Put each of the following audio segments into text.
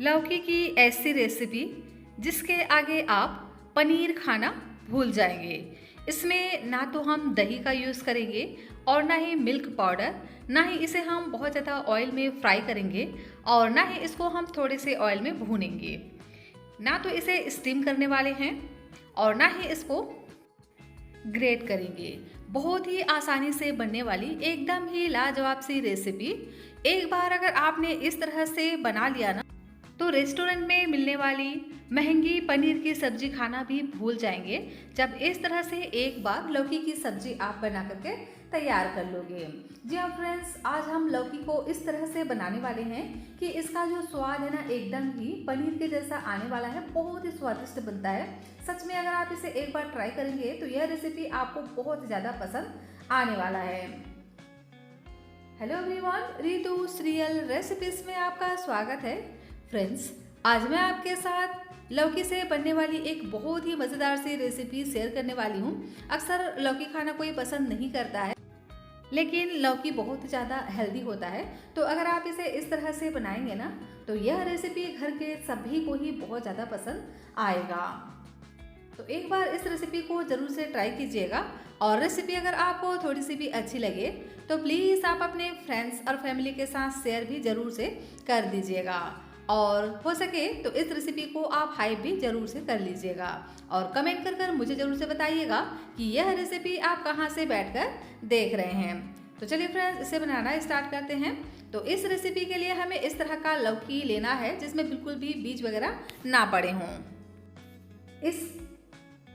लौकी की ऐसी रेसिपी जिसके आगे आप पनीर खाना भूल जाएंगे। इसमें ना तो हम दही का यूज़ करेंगे और ना ही मिल्क पाउडर, ना ही इसे हम बहुत ज़्यादा ऑयल में फ्राई करेंगे और ना ही इसको हम थोड़े से ऑयल में भूनेंगे। ना तो इसे स्टीम करने वाले हैं और ना ही इसको ग्रेट करेंगे। बहुत ही आसानी से बनने वाली एकदम ही लाजवाब सी रेसिपी। एक बार अगर आपने इस तरह से बना लिया ना तो रेस्टोरेंट में मिलने वाली महंगी पनीर की सब्जी खाना भी भूल जाएंगे जब इस तरह से एक बार लौकी की सब्जी आप बना करके तैयार कर लोगे। जी हाँ फ्रेंड्स, आज हम लौकी को इस तरह से बनाने वाले हैं कि इसका जो स्वाद है ना एकदम ही पनीर के जैसा आने वाला है। बहुत ही स्वादिष्ट बनता है। सच में अगर आप इसे एक बार ट्राई करेंगे तो यह रेसिपी आपको बहुत ज़्यादा पसंद आने वाला है। हेलो एवरीवन, रितुस रियल रेसिपीज में आपका स्वागत है। फ्रेंड्स, आज मैं आपके साथ लौकी से बनने वाली एक बहुत ही मज़ेदार सी रेसिपी शेयर करने वाली हूँ। अक्सर लौकी खाना कोई पसंद नहीं करता है, लेकिन लौकी बहुत ज़्यादा हेल्दी होता है। तो अगर आप इसे इस तरह से बनाएंगे ना तो यह रेसिपी घर के सभी को ही बहुत ज़्यादा पसंद आएगा। तो एक बार इस रेसिपी को ज़रूर से ट्राई कीजिएगा और रेसिपी अगर आपको थोड़ी सी भी अच्छी लगे तो प्लीज़ आप अपने फ्रेंड्स और फैमिली के साथ शेयर भी ज़रूर से कर दीजिएगा और हो सके तो इस रेसिपी को आप हाइप भी ज़रूर से कर लीजिएगा और कमेंट कर मुझे ज़रूर से बताइएगा कि यह रेसिपी आप कहां से बैठकर देख रहे हैं। तो चलिए फ्रेंड्स, इसे बनाना स्टार्ट करते हैं। तो इस रेसिपी के लिए हमें इस तरह का लौकी लेना है जिसमें बिल्कुल भी बीज वगैरह ना पड़े हों। इस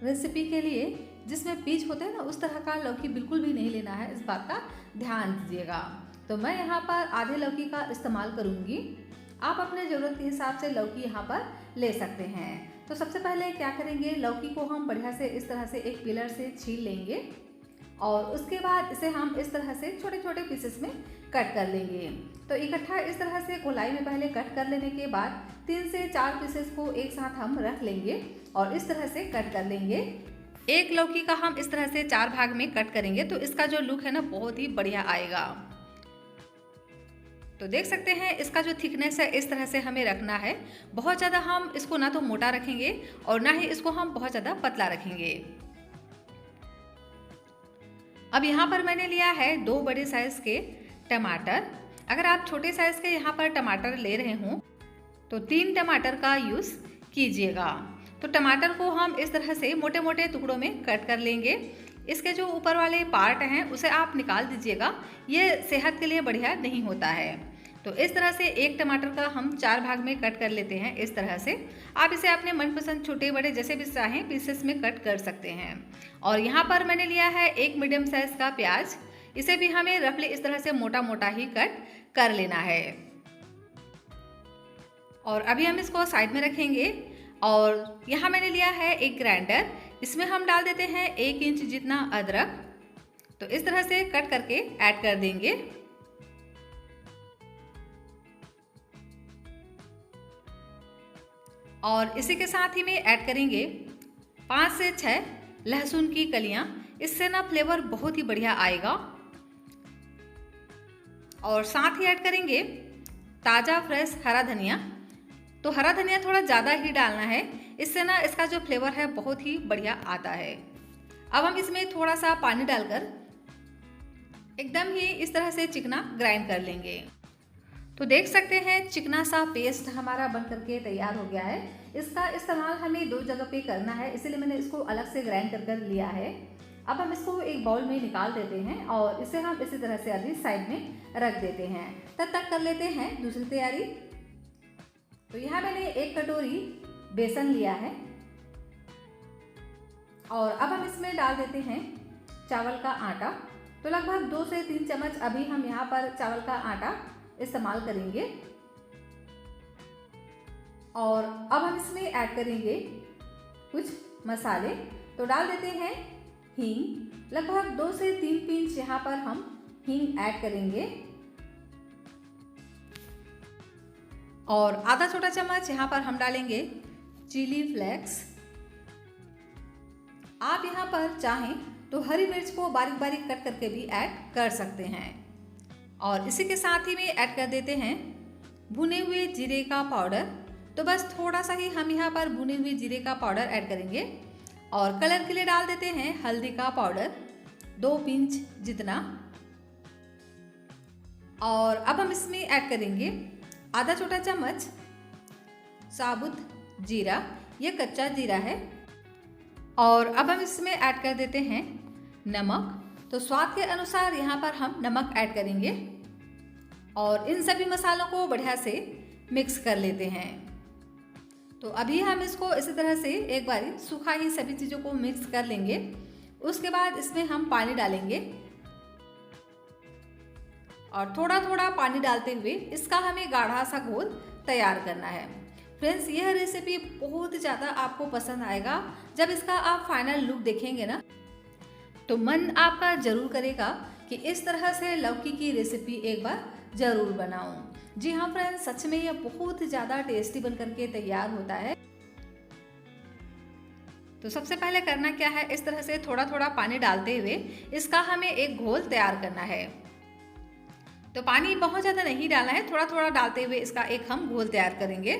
रेसिपी के लिए जिसमें बीज होते हैं ना उस तरह का लौकी बिल्कुल भी नहीं लेना है, इस बात का ध्यान दीजिएगा। तो मैं यहाँ पर आधे लौकी का इस्तेमाल करूँगी। आप अपने ज़रूरत के हिसाब से लौकी यहाँ पर ले सकते हैं। तो सबसे पहले क्या करेंगे, लौकी को हम बढ़िया से इस तरह से एक पिलर से छील लेंगे और उसके बाद इसे हम इस तरह से छोटे छोटे पीसेस में कट कर लेंगे। तो इकट्ठा इस तरह से गोलाई में पहले कट कर लेने के बाद 3 से 4 पीसेस को एक साथ हम रख लेंगे और इस तरह से कट कर लेंगे। एक लौकी का हम इस तरह से 4 भाग में कट करेंगे तो इसका जो लुक है ना बहुत ही बढ़िया आएगा। तो देख सकते हैं इसका जो थिकनेस है इस तरह से हमें रखना है। बहुत ज़्यादा हम इसको ना तो मोटा रखेंगे और ना ही इसको हम बहुत ज़्यादा पतला रखेंगे। अब यहाँ पर मैंने लिया है 2 बड़े साइज़ के टमाटर। अगर आप छोटे साइज़ के यहाँ पर टमाटर ले रहे हों तो 3 टमाटर का यूज़ कीजिएगा। तो टमाटर को हम इस तरह से मोटे मोटे टुकड़ों में कट कर लेंगे। इसके जो ऊपर वाले पार्ट हैं उसे आप निकाल दीजिएगा, ये सेहत के लिए बढ़िया नहीं होता है। तो इस तरह से एक टमाटर का हम 4 भाग में कट कर लेते हैं। इस तरह से आप इसे अपने मनपसंद छोटे बड़े जैसे भी चाहें पीसेस में कट कर सकते हैं। और यहाँ पर मैंने लिया है एक मीडियम साइज़ का प्याज। इसे भी हमें रफली इस तरह से मोटा मोटा ही कट कर लेना है। और अभी हम इसको साइड में रखेंगे। और यहाँ मैंने लिया है एक ग्राइंडर, इसमें हम डाल देते हैं 1 इंच जितना अदरक। तो इस तरह से कट करके ऐड कर देंगे। और इसी के साथ ही में ऐड करेंगे 5 से 6 लहसुन की कलियां। इससे ना फ्लेवर बहुत ही बढ़िया आएगा। और साथ ही ऐड करेंगे ताज़ा फ्रेश हरा धनिया। तो हरा धनिया थोड़ा ज़्यादा ही डालना है, इससे ना इसका जो फ्लेवर है बहुत ही बढ़िया आता है। अब हम इसमें थोड़ा सा पानी डालकर एकदम ही इस तरह से चिकना ग्राइंड कर लेंगे। तो देख सकते हैं चिकना सा पेस्ट हमारा बन करके तैयार हो गया है। इसका इस्तेमाल हमें 2 जगह पे करना है, इसीलिए मैंने इसको अलग से ग्राइंड कर लिया है। अब हम इसको एक बाउल में निकाल देते हैं और इसे हम इसी तरह से अभी साइड में रख देते हैं। तब तक कर लेते हैं दूसरी तैयारी। तो यहाँ मैंने 1 कटोरी बेसन लिया है और अब हम इसमें डाल देते हैं चावल का आटा। तो लगभग 2 से 3 चम्मच अभी हम यहाँ पर चावल का आटा इस्तेमाल करेंगे। और अब हम इसमें ऐड करेंगे कुछ मसाले। तो डाल देते हैं हींग, लगभग 2 से 3 पिंच यहाँ पर हम हींग ऐड करेंगे। और आधा छोटा चम्मच यहाँ पर हम डालेंगे चिली फ्लेक्स। आप यहाँ पर चाहें तो हरी मिर्च को बारीक बारीक कट करके भी ऐड कर सकते हैं। और इसी के साथ ही में ऐड कर देते हैं भुने हुए जीरे का पाउडर। तो बस थोड़ा सा ही हम यहाँ पर भुनी हुई जीरे का पाउडर ऐड करेंगे और कलर के लिए डाल देते हैं हल्दी का पाउडर 2 पिंच जितना। और अब हम इसमें ऐड करेंगे आधा छोटा चम्मच साबुत जीरा, ये कच्चा जीरा है। और अब हम इसमें ऐड कर देते हैं नमक, तो स्वाद के अनुसार यहाँ पर हम नमक ऐड करेंगे और इन सभी मसालों को बढ़िया से मिक्स कर लेते हैं। तो अभी हम इसको इसी तरह से एक बार सूखा ही सभी चीज़ों को मिक्स कर लेंगे। उसके बाद इसमें हम पानी डालेंगे और थोड़ा थोड़ा पानी डालते हुए इसका हमें गाढ़ा सा घोल तैयार करना है। फ्रेंड्स, यह रेसिपी बहुत ज़्यादा आपको पसंद आएगा। जब इसका आप फाइनल लुक देखेंगे ना, तो मन आपका जरूर करेगा कि इस तरह से लौकी की रेसिपी एक बार ज़रूर बनाऊं। जी हाँ फ्रेंड्स, सच में यह बहुत ज़्यादा टेस्टी बनकर के तैयार होता है। तो सबसे पहले करना क्या है, इस तरह से थोड़ा थोड़ा पानी डालते हुए इसका हमें एक घोल तैयार करना है। तो पानी बहुत ज़्यादा नहीं डालना है, थोड़ा थोड़ा डालते हुए इसका एक हम घोल तैयार करेंगे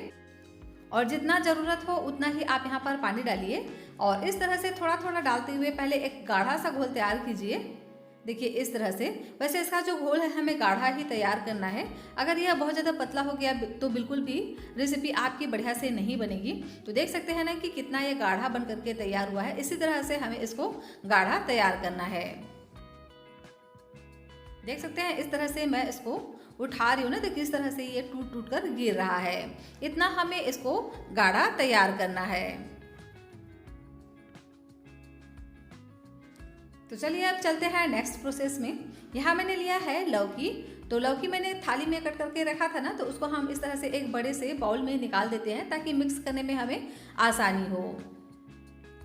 और जितना ज़रूरत हो उतना ही आप यहाँ पर पानी डालिए और इस तरह से थोड़ा थोड़ा डालते हुए पहले एक गाढ़ा सा घोल तैयार कीजिए। देखिए इस तरह से। वैसे इसका जो घोल है हमें गाढ़ा ही तैयार करना है। अगर यह बहुत ज़्यादा पतला हो गया तो बिल्कुल भी रेसिपी आपकी बढ़िया से नहीं बनेगी। तो देख सकते हैं ना कि कितना ये गाढ़ा बन करके तैयार हुआ है। इसी तरह से हमें इसको गाढ़ा तैयार करना है। देख सकते हैं इस तरह से मैं इसको उठा रही हूँ ना, देखिए इस तरह से ये टूट टूट कर गिर रहा है। इतना हमें इसको गाढ़ा तैयार करना है। तो चलिए अब चलते हैं नेक्स्ट प्रोसेस में। यहाँ मैंने लिया है लौकी। तो लौकी मैंने थाली में कट करके रखा था ना, तो उसको हम इस तरह से एक बड़े से बाउल में निकाल देते हैं ताकि मिक्स करने में हमें आसानी हो।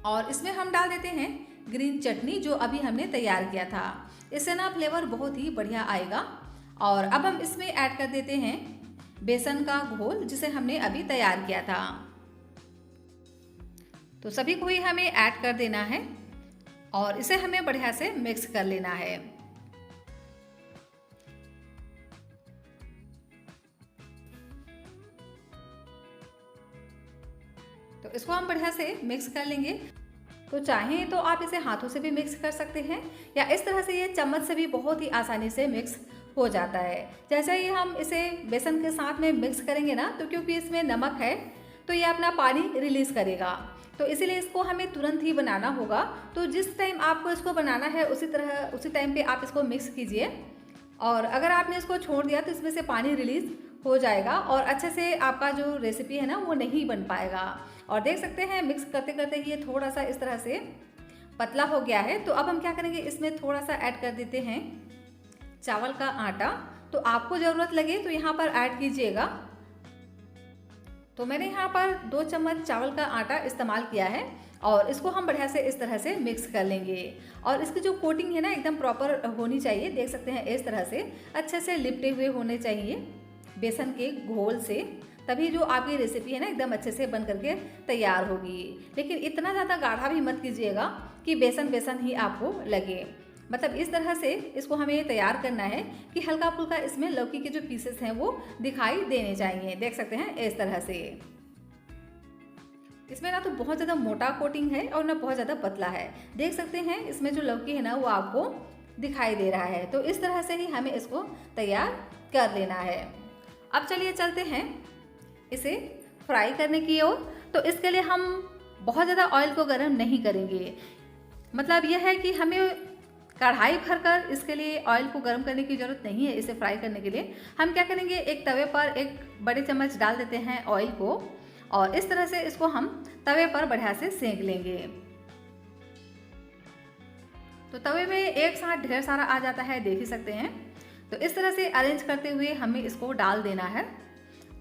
और इसमें हम डाल देते हैं ग्रीन चटनी जो अभी हमने तैयार किया था। इससे ना फ्लेवर बहुत ही बढ़िया आएगा। और अब हम इसमें ऐड कर देते हैं बेसन का घोल जिसे हमने अभी तैयार किया था। तो सभी को ही हमें ऐड कर देना है और इसे हमें बढ़िया से मिक्स कर लेना है। तो इसको हम बढ़िया से मिक्स कर लेंगे। तो चाहें तो आप इसे हाथों से भी मिक्स कर सकते हैं या इस तरह से ये चम्मच से भी बहुत ही आसानी से मिक्स हो जाता है। जैसे ही हम इसे बेसन के साथ में मिक्स करेंगे ना, तो क्योंकि इसमें नमक है तो ये अपना पानी रिलीज करेगा। तो इसीलिए इसको हमें तुरंत ही बनाना होगा। तो जिस टाइम आपको इसको बनाना है उसी टाइम पे आप इसको मिक्स कीजिए। और अगर आपने इसको छोड़ दिया तो इसमें से पानी रिलीज हो जाएगा और अच्छे से आपका जो रेसिपी है ना वो नहीं बन पाएगा। और देख सकते हैं मिक्स करते करते ये थोड़ा सा इस तरह से पतला हो गया है। तो अब हम क्या करेंगे, इसमें थोड़ा सा ऐड कर देते हैं चावल का आटा। तो आपको ज़रूरत लगे तो यहाँ पर ऐड कीजिएगा। तो मैंने यहाँ पर 2 चम्मच चावल का आटा इस्तेमाल किया है और इसको हम बढ़िया से इस तरह से मिक्स कर लेंगे। और इसकी जो कोटिंग है ना एकदम प्रॉपर होनी चाहिए। देख सकते हैं इस तरह से अच्छे से लिपटे हुए होने चाहिए बेसन के घोल से, तभी जो आपकी रेसिपी है ना एकदम अच्छे से बन करके तैयार होगी। लेकिन इतना ज़्यादा गाढ़ा भी मत कीजिएगा कि बेसन बेसन ही आपको लगे। मतलब इस तरह से इसको हमें तैयार करना है कि हल्का फुल्का इसमें लौकी के जो पीसेस हैं वो दिखाई देने चाहिए। देख सकते हैं इस तरह से। इसमें ना तो बहुत ज़्यादा मोटा कोटिंग है और ना बहुत ज़्यादा पतला है। देख सकते हैं इसमें जो लौकी है ना वो आपको दिखाई दे रहा है। तो इस तरह से ही हमें इसको तैयार कर लेना है। अब चलिए चलते हैं इसे फ्राई करने की ओर। तो इसके लिए हम बहुत ज़्यादा ऑयल को गर्म नहीं करेंगे। मतलब यह है कि हमें कढ़ाई भरकर इसके लिए ऑयल को गर्म करने की ज़रूरत नहीं है। इसे फ्राई करने के लिए हम क्या करेंगे, एक तवे पर एक बड़े चम्मच डाल देते हैं ऑयल को और इस तरह से इसको हम तवे पर बढ़िया से सेंक लेंगे। तो तवे में एक साथ ढेर सारा आ जाता है, देख ही सकते हैं। तो इस तरह से अरेंज करते हुए हमें इसको डाल देना है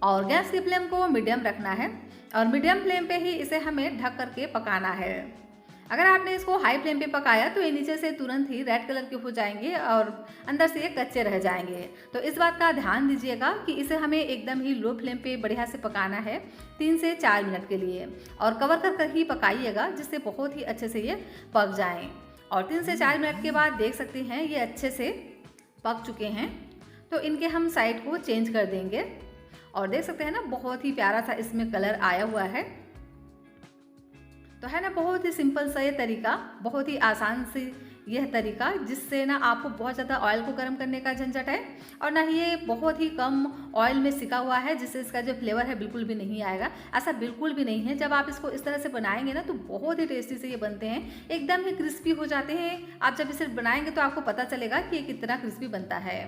और गैस की फ्लेम को मीडियम रखना है और मीडियम फ्लेम पे ही इसे हमें ढक करके पकाना है। अगर आपने इसको हाई फ्लेम पे पकाया तो ये नीचे से तुरंत ही रेड कलर के हो जाएंगे और अंदर से ये कच्चे रह जाएंगे। तो इस बात का ध्यान दीजिएगा कि इसे हमें एकदम ही लो फ्लेम पे बढ़िया से पकाना है 3 से 4 मिनट के लिए और कवर कर कर ही पकाइएगा जिससे बहुत ही अच्छे से ये पक जाएं। और 3 से 4 मिनट के बाद देख सकते हैं ये अच्छे से पक चुके हैं। तो इनके हम साइड को चेंज कर देंगे और देख सकते हैं ना बहुत ही प्यारा सा इसमें कलर आया हुआ है। तो है ना बहुत ही सिंपल सा ये तरीका, बहुत ही आसान से यह तरीका, जिससे ना आपको बहुत ज़्यादा ऑयल को गर्म करने का झंझट है और ना ही ये बहुत ही कम ऑयल में सिका हुआ है, जिससे इसका जो फ्लेवर है बिल्कुल भी नहीं आएगा। ऐसा बिल्कुल भी नहीं है। जब आप इसको इस तरह से बनाएंगे ना तो बहुत ही टेस्टी से ये बनते हैं, एकदम ही क्रिस्पी हो जाते हैं। आप जब इसे बनाएंगे तो आपको पता चलेगा कि ये कितना क्रिस्पी बनता है।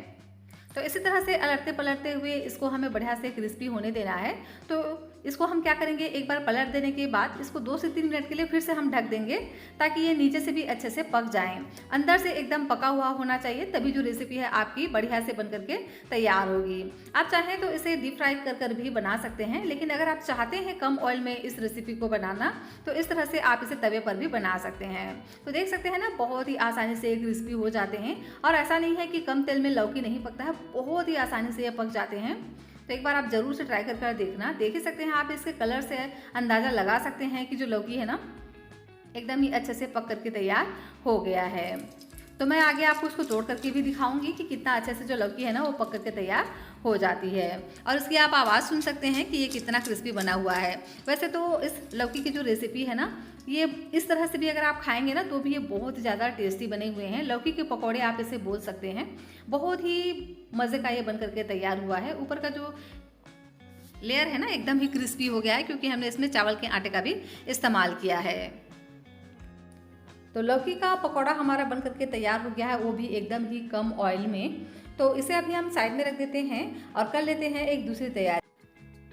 तो इसी तरह से अलटते पलटते हुए इसको हमें बढ़िया से क्रिस्पी होने देना है। तो इसको हम क्या करेंगे, एक बार पलट देने के बाद इसको 2 से 3 मिनट के लिए फिर से हम ढक देंगे, ताकि ये नीचे से भी अच्छे से पक जाएं। अंदर से एकदम पका हुआ होना चाहिए, तभी जो रेसिपी है आपकी बढ़िया से बन करके तैयार होगी। आप चाहें तो इसे डीप फ्राई कर भी बना सकते हैं, लेकिन अगर आप चाहते हैं कम ऑयल में इस रेसिपी को बनाना तो इस तरह से आप इसे तवे पर भी बना सकते हैं। तो देख सकते हैं ना बहुत ही आसानी से क्रिस्पी हो जाते हैं। और ऐसा नहीं है कि कम तेल में लौकी नहीं पकता है, बहुत ही आसानी से ये पक जाते हैं। तो एक बार आप ज़रूर से ट्राई कर देखना। देख ही सकते हैं आप, इसके कलर से अंदाज़ा लगा सकते हैं कि जो लौकी है ना एकदम ही अच्छे से पक करके तैयार हो गया है। तो मैं आगे आपको उसको तोड़ करके भी दिखाऊंगी कि कितना अच्छे से जो लौकी है ना वो पक करके तैयार हो जाती है। और इसकी आप आवाज़ सुन सकते हैं कि ये कितना क्रिस्पी बना हुआ है। वैसे तो इस लौकी की जो रेसिपी है ना, ये इस तरह से भी अगर आप खाएंगे ना तो भी ये बहुत ज़्यादा टेस्टी बने हुए हैं। लौकी के पकौड़े आप इसे बोल सकते हैं। बहुत ही मज़े का ये बन करके तैयार हुआ है। ऊपर का जो लेयर है ना एकदम ही क्रिस्पी हो गया है, क्योंकि हमने इसमें चावल के आटे का भी इस्तेमाल किया है। तो लौकी का पकौड़ा हमारा बन करके तैयार हो गया है, वो भी एकदम ही कम ऑयल में। तो इसे अभी हम साइड में रख देते हैं और कर लेते हैं एक दूसरी तैयारी,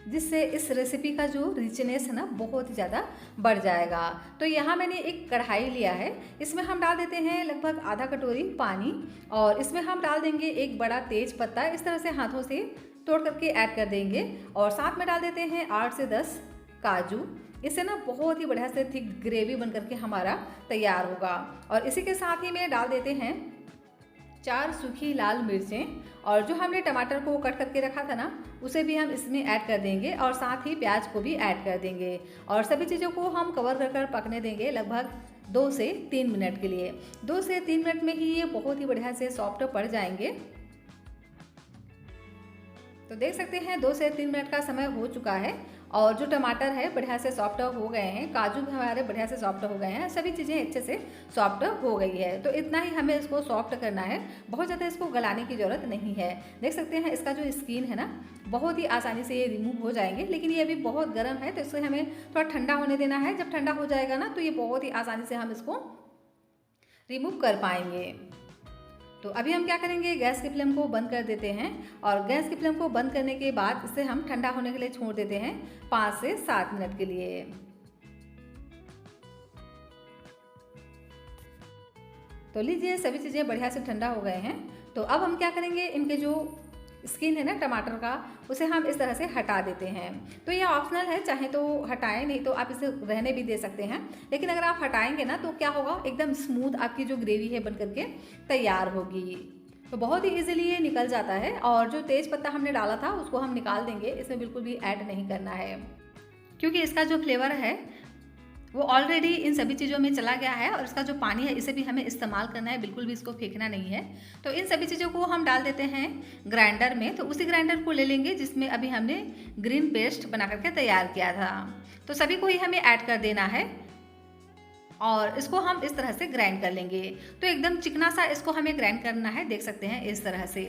जिससे इस रेसिपी का जो रिचनेस है ना बहुत ही ज़्यादा बढ़ जाएगा। तो यहाँ मैंने एक कढ़ाई लिया है, इसमें हम डाल देते हैं लगभग आधा कटोरी पानी और इसमें हम डाल देंगे एक बड़ा तेज पत्ता, इस तरह से हाथों से तोड़ करके ऐड कर देंगे। और साथ में डाल देते हैं 8 से 10 काजू। इससे ना बहुत ही बढ़िया से थिक ग्रेवी बन करके हमारा तैयार होगा। और इसी के साथ ही में डाल देते हैं 4 सूखी लाल मिर्चें, और जो हमने टमाटर को कट करके रखा था ना उसे भी हम इसमें ऐड कर देंगे और साथ ही प्याज को भी ऐड कर देंगे। और सभी चीज़ों को हम कवर कर पकने देंगे लगभग 2 से 3 मिनट के लिए। 2 से 3 मिनट में ही ये बहुत ही बढ़िया से सॉफ्ट पड़ जाएंगे। तो देख सकते हैं 2 से 3 मिनट का समय हो चुका है और जो टमाटर है बढ़िया से सॉफ्ट हो गए हैं, काजू भी हमारे बढ़िया से सॉफ्ट हो गए हैं, सभी चीज़ें अच्छे से सॉफ्ट हो गई है। तो इतना ही हमें इसको सॉफ्ट करना है, बहुत ज़्यादा इसको गलाने की ज़रूरत नहीं है। देख सकते हैं इसका जो स्किन है ना बहुत ही आसानी से ये रिमूव हो जाएंगे, लेकिन ये अभी बहुत गर्म है तो इसे हमें थोड़ा ठंडा होने देना है। जब ठंडा हो जाएगा ना तो ये बहुत ही आसानी से हम इसको रिमूव कर पाएंगे। तो अभी हम क्या करेंगे, गैस की फ्लेम को बंद कर देते हैं और गैस की फ्लेम को बंद करने के बाद इसे हम ठंडा होने के लिए छोड़ देते हैं 5 से 7 मिनट के लिए। तो लीजिए सभी चीज़ें बढ़िया से ठंडा हो गए हैं। तो अब हम क्या करेंगे, इनके जो स्किन है ना टमाटर का उसे हम इस तरह से हटा देते हैं। तो ये ऑप्शनल है, चाहे तो हटाएं, नहीं तो आप इसे रहने भी दे सकते हैं। लेकिन अगर आप हटाएंगे ना तो क्या होगा, एकदम स्मूथ आपकी जो ग्रेवी है बन करके तैयार होगी। तो बहुत ही इजीली ये निकल जाता है। और जो तेज पत्ता हमने डाला था उसको हम निकाल देंगे, इसमें बिल्कुल भी ऐड नहीं करना है, क्योंकि इसका जो फ्लेवर है वो ऑलरेडी इन सभी चीज़ों में चला गया है और इसका जो पानी है इसे भी हमें इस्तेमाल करना है, बिल्कुल भी इसको फेंकना नहीं है। तो इन सभी चीज़ों को हम डाल देते हैं ग्राइंडर में। तो उसी ग्राइंडर को ले लेंगे जिसमें अभी हमने ग्रीन पेस्ट बना करके तैयार किया था। तो सभी को ही हमें ऐड कर देना है और इसको हम इस तरह से ग्राइंड कर लेंगे। तो एकदम चिकना सा इसको हमें ग्राइंड करना है, देख सकते हैं इस तरह से।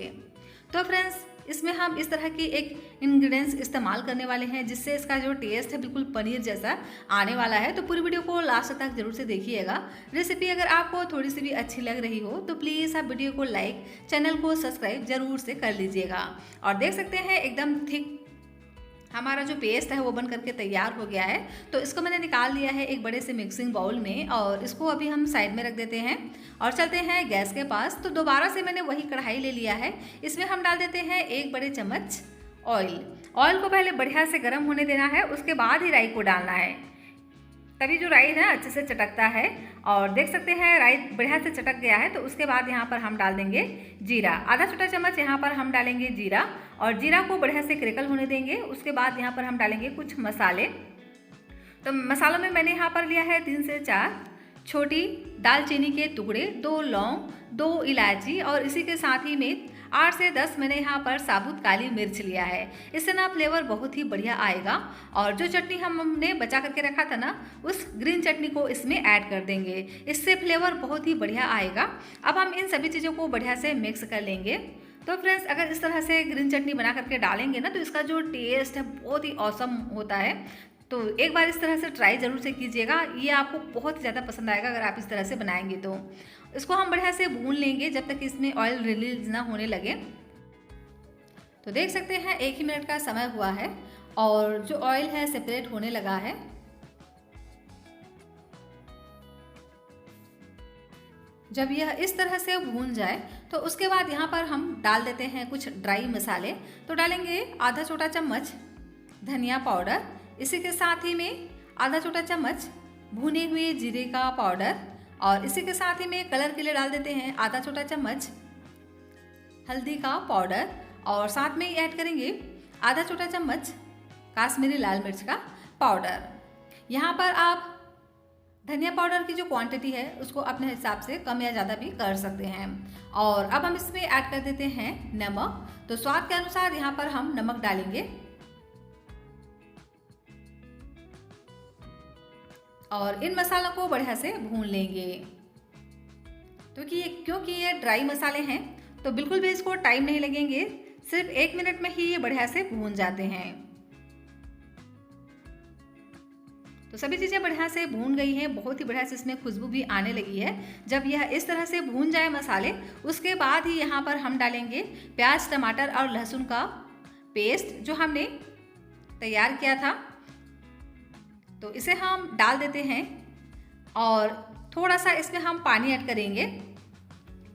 तो फ्रेंड्स इसमें हम इस तरह की एक इंग्रेडिएंट्स इस्तेमाल करने वाले हैं जिससे इसका जो टेस्ट है बिल्कुल पनीर जैसा आने वाला है। तो पूरी वीडियो को लास्ट तक जरूर से देखिएगा। रेसिपी अगर आपको थोड़ी सी भी अच्छी लग रही हो तो प्लीज़ आप वीडियो को लाइक, चैनल को सब्सक्राइब जरूर से कर लीजिएगा। और देख सकते हैं एकदम थिक हमारा जो पेस्ट है वो बन करके तैयार हो गया है। तो इसको मैंने निकाल लिया है एक बड़े से मिक्सिंग बाउल में और इसको अभी हम साइड में रख देते हैं और चलते हैं गैस के पास। तो दोबारा से मैंने वही कढ़ाई ले लिया है, इसमें हम डाल देते हैं 1 बड़े चम्मच ऑयल। ऑयल को पहले बढ़िया से गर्म होने देना है, उसके बाद ही राई को डालना है, तभी जो राई है अच्छे से चटकता है। और देख सकते हैं राई बढ़िया से चटक गया है। तो उसके बाद यहाँ पर हम डाल देंगे जीरा, आधा छोटा चम्मच यहाँ पर हम डालेंगे जीरा और जीरा को बढ़िया से क्रेकल होने देंगे। उसके बाद यहाँ पर हम डालेंगे कुछ मसाले। तो मसालों में मैंने यहाँ पर लिया है 3 से 4 छोटी दालचीनी के टुकड़े, 2 लौंग, 2 इलायची और इसी के साथ ही में 8 से 10 मैंने यहाँ पर साबुत काली मिर्च लिया है। इससे ना फ्लेवर बहुत ही बढ़िया आएगा। और जो चटनी हमने बचा करके रखा था ना, उस ग्रीन चटनी को इसमें ऐड कर देंगे। इससे फ्लेवर बहुत ही बढ़िया आएगा। अब हम इन सभी चीज़ों को बढ़िया से मिक्स कर लेंगे। तो फ्रेंड्स, अगर इस तरह से ग्रीन चटनी बना करके डालेंगे ना, तो इसका जो टेस्ट है बहुत ही ऑसम होता है। तो एक बार इस तरह से ट्राई ज़रूर से कीजिएगा, ये आपको बहुत ही ज़्यादा पसंद आएगा अगर आप इस तरह से बनाएंगे। तो इसको हम बढ़िया से भून लेंगे जब तक इसमें ऑयल रिलीज ना होने लगे। तो देख सकते हैं 1 ही मिनट का समय हुआ है और जो ऑयल है सेपरेट होने लगा है। जब यह इस तरह से भून जाए तो उसके बाद यहाँ पर हम डाल देते हैं कुछ ड्राई मसाले। तो डालेंगे आधा छोटा चम्मच धनिया पाउडर, इसी के साथ ही में आधा छोटा चम्मच भुने हुए जीरे का पाउडर, और इसी के साथ ही में कलर के लिए डाल देते हैं आधा छोटा चम्मच हल्दी का पाउडर, और साथ में ही ऐड करेंगे आधा छोटा चम्मच काश्मीरी लाल मिर्च का पाउडर। यहाँ पर आप धनिया पाउडर की जो क्वांटिटी है उसको अपने हिसाब से कम या ज़्यादा भी कर सकते हैं। और अब हम इसमें ऐड कर देते हैं नमक। तो स्वाद के अनुसार यहाँ पर हम नमक डालेंगे और इन मसालों को बढ़िया से भून लेंगे। क्योंकि ये ड्राई मसाले हैं तो बिल्कुल भी इसको टाइम नहीं लगेंगे, सिर्फ 1 मिनट में ही ये बढ़िया से भून जाते हैं। तो सभी चीज़ें बढ़िया से भून गई हैं, बहुत ही बढ़िया से इसमें खुशबू भी आने लगी है। जब यह इस तरह से भून जाए मसाले, उसके बाद ही यहाँ पर हम डालेंगे प्याज, टमाटर और लहसुन का पेस्ट जो हमने तैयार किया था। तो इसे हम डाल देते हैं और थोड़ा सा इसमें हम पानी ऐड करेंगे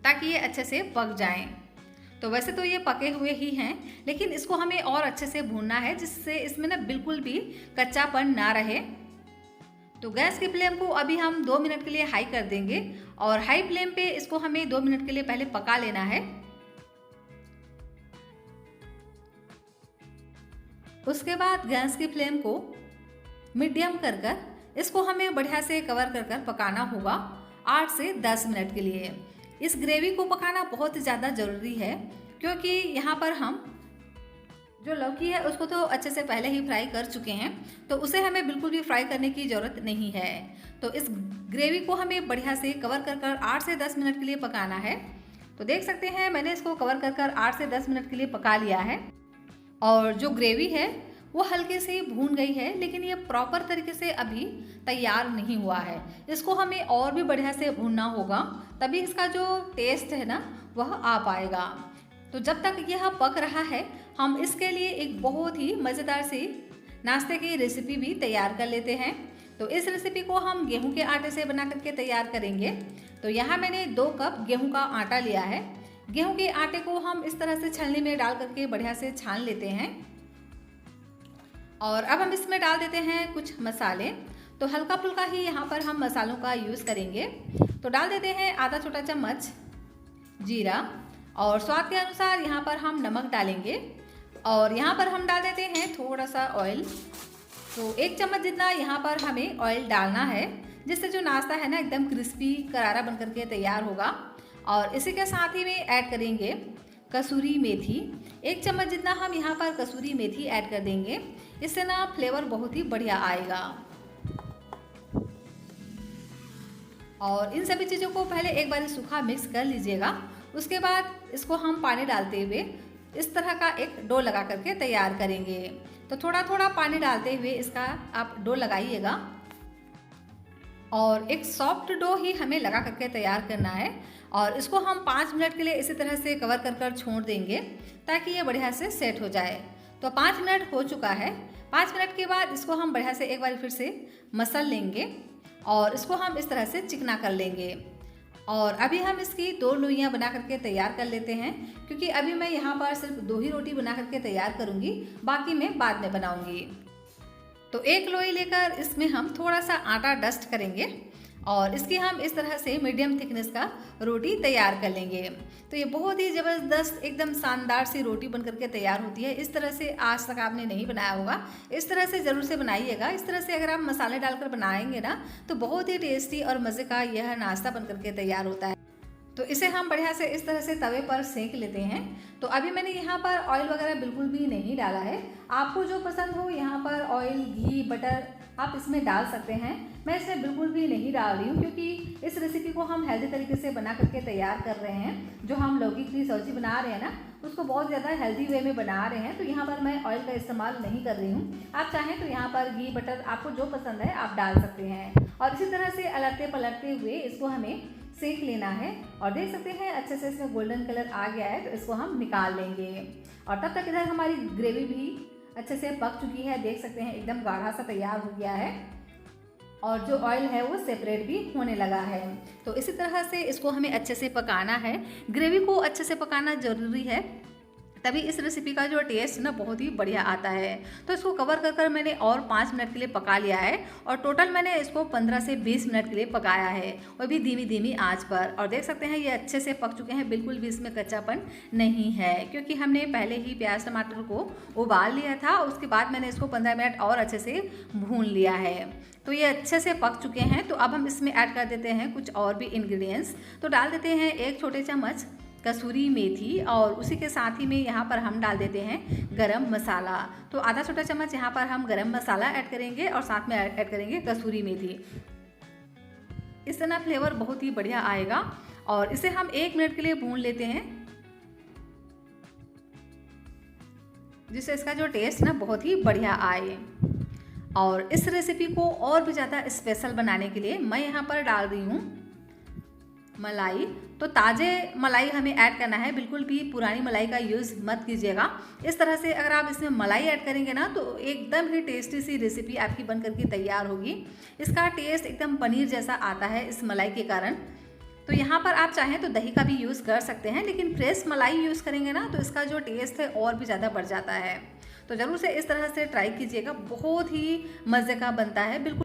ताकि ये अच्छे से पक जाएं। तो वैसे तो ये पके हुए ही हैं, लेकिन इसको हमें और अच्छे से भूनना है जिससे इसमें ना बिल्कुल भी कच्चापन ना रहे। तो गैस की फ्लेम को अभी हम 2 मिनट के लिए हाई कर देंगे और हाई फ्लेम पे इसको हमें 2 मिनट के लिए पहले पका लेना है। उसके बाद गैस की फ्लेम को मीडियम कर कर इसको हमें बढ़िया से कवर कर कर पकाना होगा 8 से 10 मिनट के लिए। इस ग्रेवी को पकाना बहुत ज़्यादा ज़रूरी है क्योंकि यहाँ पर हम जो लौकी है उसको तो अच्छे से पहले ही फ्राई कर चुके हैं, तो उसे हमें बिल्कुल भी फ्राई करने की ज़रूरत नहीं है। तो इस ग्रेवी को हमें बढ़िया से कवर कर कर 8 से 10 मिनट के लिए पकाना है। तो देख सकते हैं मैंने इसको कवर कर कर 8 से 10 मिनट के लिए पका लिया है और जो ग्रेवी है वो हल्के से भून गई है, लेकिन ये प्रॉपर तरीके से अभी तैयार नहीं हुआ है। इसको हमें और भी बढ़िया से भूनना होगा, तभी इसका जो टेस्ट है ना वह आ पाएगा। तो जब तक यह पक रहा है हम इसके लिए एक बहुत ही मज़ेदार सी नाश्ते की रेसिपी भी तैयार कर लेते हैं। तो इस रेसिपी को हम गेहूं के आटे से बना करके तैयार करेंगे। तो यहाँ मैंने 2 कप गेहूं का आटा लिया है। गेहूं के आटे को हम इस तरह से छलनी में डाल करके बढ़िया से छान लेते हैं और अब हम इसमें डाल देते हैं कुछ मसाले। तो हल्का फुल्का ही यहाँ पर हम मसालों का यूज़ करेंगे। तो डाल देते हैं आधा छोटा चम्मच जीरा और स्वाद के अनुसार यहाँ पर हम नमक डालेंगे और यहाँ पर हम डाल देते हैं थोड़ा सा ऑयल। तो 1 चम्मच जितना यहाँ पर हमें ऑयल डालना है जिससे जो नाश्ता है ना एकदम क्रिस्पी करारा बन करके तैयार होगा। और इसी के साथ ही में ऐड करेंगे कसूरी मेथी। 1 चम्मच जितना हम यहाँ पर कसूरी मेथी ऐड कर देंगे, इससे ना फ्लेवर बहुत ही बढ़िया आएगा। और इन सभी चीज़ों को पहले एक बार सूखा मिक्स कर लीजिएगा। उसके बाद इसको हम पानी डालते हुए इस तरह का एक डो लगा करके तैयार करेंगे। तो थोड़ा थोड़ा पानी डालते हुए इसका आप डो लगाइएगा और एक सॉफ्ट डो ही हमें लगा करके तैयार करना है। और इसको हम 5 मिनट के लिए इसी तरह से कवर कर कर छोड़ देंगे ताकि ये बढ़िया से सेट हो जाए। तो 5 मिनट हो चुका है। 5 मिनट के बाद इसको हम बढ़िया से एक बार फिर से मसल लेंगे और इसको हम इस तरह से चिकना कर लेंगे। और अभी हम इसकी 2 लोइयाँ बना करके तैयार कर लेते हैं क्योंकि अभी मैं यहाँ पर सिर्फ 2 ही रोटी बना करके तैयार करूँगी, बाकी मैं बाद में बनाऊँगी। तो 1 लोई लेकर इसमें हम थोड़ा सा आटा डस्ट करेंगे और इसकी हम इस तरह से मीडियम थिकनेस का रोटी तैयार कर लेंगे। तो ये बहुत ही ज़बरदस्त एकदम शानदार सी रोटी बन करके तैयार होती है। इस तरह से आज तक आपने नहीं बनाया होगा, इस तरह से ज़रूर से बनाइएगा। इस तरह से अगर आप मसाले डालकर बनाएंगे ना तो बहुत ही टेस्टी और मज़े का यह नाश्ता बन करके तैयार होता है। तो इसे हम बढ़िया से इस तरह से तवे पर सेंक लेते हैं। तो अभी मैंने यहाँ पर ऑयल वगैरह बिल्कुल भी नहीं डाला है। आपको जो पसंद हो यहाँ पर ऑयल, घी, बटर आप इसमें डाल सकते हैं। मैं इसमें बिल्कुल भी नहीं डाल रही हूँ क्योंकि इस रेसिपी को हम हेल्दी तरीके से बना करके तैयार कर रहे हैं। जो हम लौकी की सब्जी बना रहे हैं ना, उसको बहुत ज़्यादा हेल्दी वे में बना रहे हैं। तो यहाँ पर मैं ऑयल का इस्तेमाल नहीं कर रही हूँ। आप चाहें तो यहाँ पर घी, बटर आपको जो पसंद है आप डाल सकते हैं। और इसी तरह से अलटते पलटते हुए इसको हमें सेक लेना है। और देख सकते हैं अच्छे से इसमें गोल्डन कलर आ गया है, तो इसको हम निकाल लेंगे। और तब तक इधर हमारी ग्रेवी भी अच्छे से पक चुकी है। देख सकते हैं एकदम गाढ़ा सा तैयार हो गया है और जो ऑयल है वो सेपरेट भी होने लगा है। तो इसी तरह से इसको हमें अच्छे से पकाना है। ग्रेवी को अच्छे से पकाना ज़रूरी है, तभी इस रेसिपी का जो टेस्ट ना बहुत ही बढ़िया आता है। तो इसको कवर कर कर मैंने और 5 मिनट के लिए पका लिया है और टोटल मैंने इसको 15 से 20 मिनट के लिए पकाया है, वो भी धीमी धीमी आंच पर। और देख सकते हैं ये अच्छे से पक चुके हैं, बिल्कुल भी इसमें कच्चापन नहीं है क्योंकि हमने पहले ही प्याज टमाटर को उबाल लिया था। उसके बाद मैंने इसको 15 मिनट और अच्छे से भून लिया है। तो ये अच्छे से पक चुके हैं। तो अब हम इसमें ऐड कर देते हैं कुछ और भी इंग्रेडिएंट्स। तो डाल देते हैं 1 छोटे चम्मच कसूरी मेथी और उसी के साथ ही में यहाँ पर हम डाल देते हैं गरम मसाला। तो आधा छोटा चम्मच यहाँ पर हम गरम मसाला ऐड करेंगे और साथ में ऐड करेंगे कसूरी मेथी। इससे ना फ्लेवर बहुत ही बढ़िया आएगा और इसे हम 1 मिनट के लिए भून लेते हैं, जिससे इसका जो टेस्ट ना बहुत ही बढ़िया आए। और इस रेसिपी को और भी ज़्यादा स्पेशल बनाने के लिए मैं यहाँ पर डाल रही हूँ मलाई। तो ताज़े मलाई हमें ऐड करना है, बिल्कुल भी पुरानी मलाई का यूज़ मत कीजिएगा। इस तरह से अगर आप इसमें मलाई ऐड करेंगे ना तो एकदम ही टेस्टी सी रेसिपी आपकी बन करके तैयार होगी। इसका टेस्ट एकदम पनीर जैसा आता है इस मलाई के कारण। तो यहाँ पर आप चाहें तो दही का भी यूज़ कर सकते हैं, लेकिन फ्रेश मलाई यूज़ करेंगे ना तो इसका जो टेस्ट है और भी ज़्यादा बढ़ जाता है। तो ज़रूर से इस तरह से ट्राई कीजिएगा, बहुत ही मज़े का बनता है।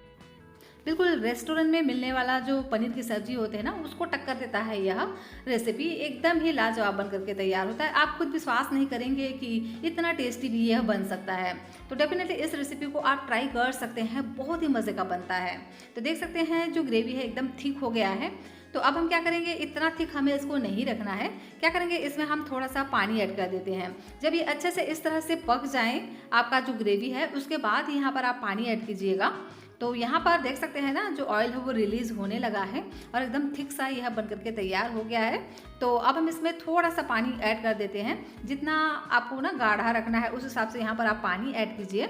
बिल्कुल रेस्टोरेंट में मिलने वाला जो पनीर की सब्जी होते हैं ना, उसको टक्कर देता है यह रेसिपी। एकदम ही लाजवाब बन करके तैयार होता है। आप खुद विश्वास नहीं करेंगे कि इतना टेस्टी भी यह बन सकता है। तो डेफिनेटली इस रेसिपी को आप ट्राई कर सकते हैं, बहुत ही मज़े का बनता है। तो देख सकते हैं जो ग्रेवी है एकदम थिक हो गया है। तो अब हम क्या करेंगे, इतना थिक हमें इसको नहीं रखना है। क्या करेंगे, इसमें हम थोड़ा सा पानी ऐड कर देते हैं। जब ये अच्छे से इस तरह से पक जाए आपका जो ग्रेवी है, उसके बाद यहाँ पर आप पानी ऐड कीजिएगा। तो यहाँ पर देख सकते हैं ना जो ऑयल है वो रिलीज़ होने लगा है और एकदम थिक सा यह बन करके तैयार हो गया है। तो अब हम इसमें थोड़ा सा पानी ऐड कर देते हैं। जितना आपको ना गाढ़ा रखना है उस हिसाब से यहाँ पर आप पानी ऐड कीजिए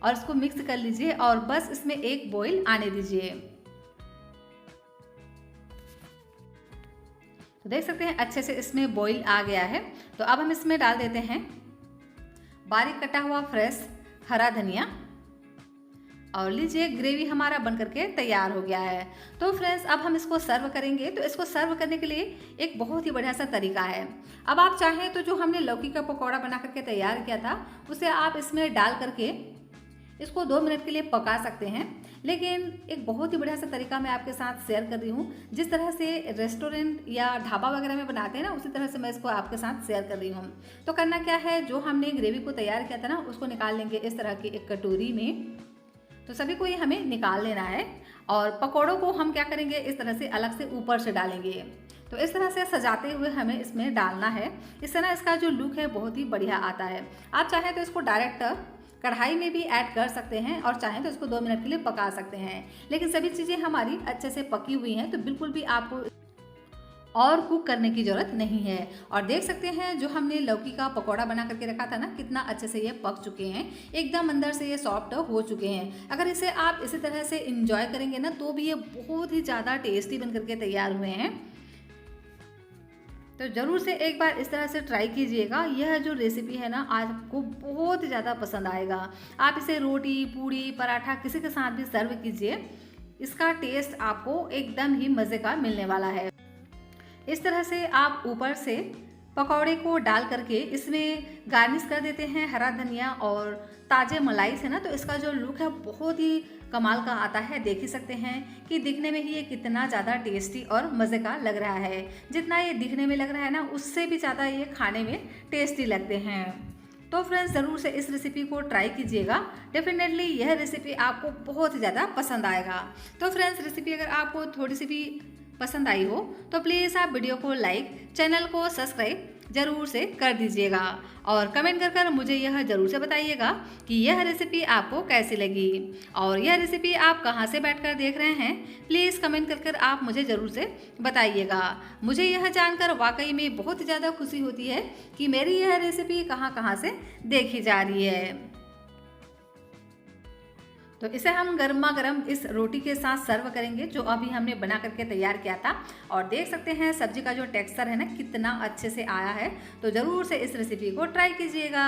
और इसको मिक्स कर लीजिए और बस इसमें एक बॉईल आने दीजिए। तो देख सकते हैं अच्छे से इसमें बॉईल आ गया है। तो अब हम इसमें डाल देते हैं बारीक कटा हुआ फ्रेश हरा धनिया और लीजिए ग्रेवी हमारा बन करके तैयार हो गया है। तो फ्रेंड्स अब हम इसको सर्व करेंगे। तो इसको सर्व करने के लिए एक बहुत ही बढ़िया सा तरीका है। अब आप चाहें तो जो हमने लौकी का पकौड़ा बना करके तैयार किया था उसे आप इसमें डाल करके इसको 2 मिनट के लिए पका सकते हैं। लेकिन एक बहुत ही बढ़िया सा तरीका मैं आपके साथ शेयर कर रही हूँ। जिस तरह से रेस्टोरेंट या ढाबा वगैरह में बनाते हैं ना, उसी तरह से मैं इसको आपके साथ शेयर कर रही हूँ। तो करना क्या है, जो हमने ग्रेवी को तैयार किया था ना, उसको निकाल लेंगे इस तरह की एक कटोरी में। तो सभी को ये हमें निकाल लेना है और पकौड़ों को हम क्या करेंगे, इस तरह से अलग से ऊपर से डालेंगे। तो इस तरह से सजाते हुए हमें इसमें डालना है। इससे ना इसका जो लुक है बहुत ही बढ़िया आता है। आप चाहें तो इसको डायरेक्ट कढ़ाई में भी ऐड कर सकते हैं और चाहें तो इसको 2 मिनट के लिए पका सकते हैं। लेकिन सभी चीज़ें हमारी अच्छे से पकी हुई हैं, तो बिल्कुल भी आपको और कुक करने की ज़रूरत नहीं है। और देख सकते हैं जो हमने लौकी का पकौड़ा बना करके रखा था ना, कितना अच्छे से ये पक चुके हैं, एकदम अंदर से ये सॉफ्ट हो चुके हैं। अगर इसे आप इसी तरह से इंजॉय करेंगे ना, तो भी ये बहुत ही ज़्यादा टेस्टी बन करके तैयार हुए हैं। तो ज़रूर से एक बार इस तरह से ट्राई कीजिएगा। यह जो रेसिपी है ना, आज आपको बहुत ज़्यादा पसंद आएगा। आप इसे रोटी, पूड़ी, पराठा किसी के साथ भी सर्व कीजिए, इसका टेस्ट आपको एकदम ही मज़े का मिलने वाला है। इस तरह से आप ऊपर से पकौड़े को डाल करके इसमें गार्निश कर देते हैं हरा धनिया और ताज़े मलाई से ना, तो इसका जो लुक है बहुत ही कमाल का आता है। देख ही सकते हैं कि दिखने में ही ये कितना ज़्यादा टेस्टी और मज़े का लग रहा है। जितना ये दिखने में लग रहा है ना, उससे भी ज़्यादा ये खाने में टेस्टी लगते हैं। तो फ्रेंड्स ज़रूर से इस रेसिपी को ट्राई कीजिएगा। डेफिनेटली यह रेसिपी आपको बहुत ही ज़्यादा पसंद आएगा। तो फ्रेंड्स रेसिपी अगर आपको थोड़ी सी भी पसंद आई हो तो प्लीज़ आप वीडियो को लाइक, चैनल को सब्सक्राइब ज़रूर से कर दीजिएगा और कमेंट कर मुझे यह ज़रूर से बताइएगा कि यह रेसिपी आपको कैसी लगी और यह रेसिपी आप कहां से बैठकर देख रहे हैं। प्लीज़ कमेंट कर आप मुझे ज़रूर से बताइएगा। मुझे यह जानकर वाकई में बहुत ही ज़्यादा खुशी होती है कि मेरी यह रेसिपी कहां से देखी जा रही है। तो इसे हम गर्मा गर्म इस रोटी के साथ सर्व करेंगे जो अभी हमने बना करके तैयार किया था। और देख सकते हैं सब्जी का जो टेक्सचर है ना कितना अच्छे से आया है। तो ज़रूर से इस रेसिपी को ट्राई कीजिएगा।